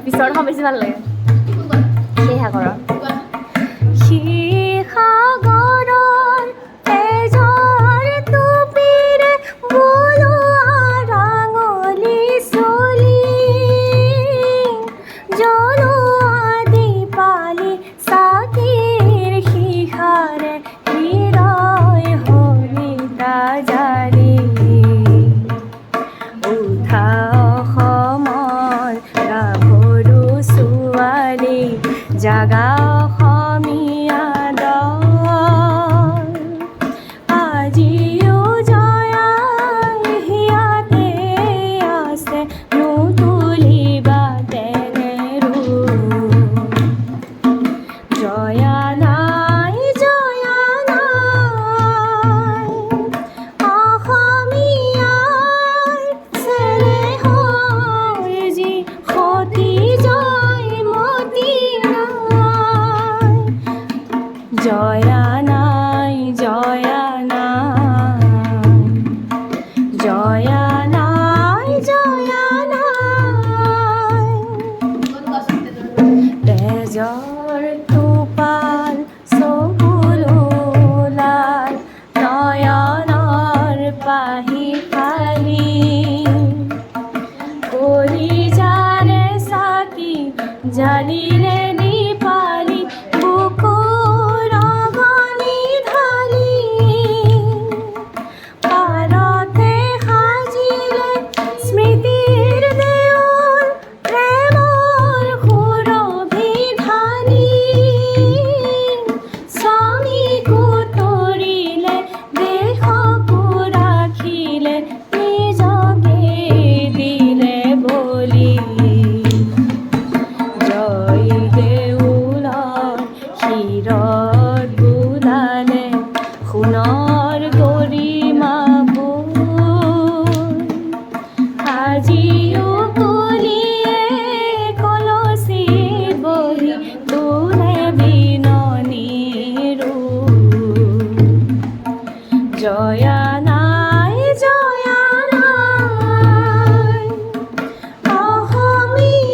পিছৰখন বেছি ভাল লাগে সেই সাগৰৰ শিসাগৰৰ তেজৰ টুপিৰে বলোৱা ৰাঙলী চলি জ্বলোৱা দীপালি চাকিৰ শিখাৰে হৃদয় হৰিতা জাৰি উঠা অসমৰ গাভৰু ছোৱালী জাগা অসমীয়া দল আজিও জয়া হিয়াতে আছে নুতুলিবা তেনে ৰূপ জয়া নাই অসমীয়াৰ চেনেহৰ যি সতী জয়মতী নাই জয়া নাই জয়া নাই তেজৰ টোপাল চকুলো লাল নয়নৰ পাহি ফালি কলিজাৰে চাকি জালিৰে দীপালি বুকুৰ অগনি ঢালি পাৰতে সাজিলে স্মৃতিৰ দেউল প্ৰেমৰ সুৰভি ধানি স্বামীকো তৰিলে দেশকো ৰাখিলে নিজকে দিলে বলি জয় দেউলৰ শিৰত বোলালে সোণৰ গৰিমাবোৰ আজিও কলিয়ে কলচীত বহি তোলে বিননিৰ ৰূপ জয়া নাই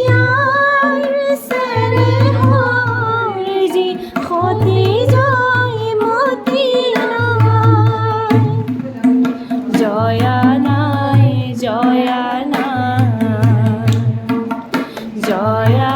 অসমীয়াৰ চেনেহৰ যি সতী জয়মতী নাই জয়া নাই জয়া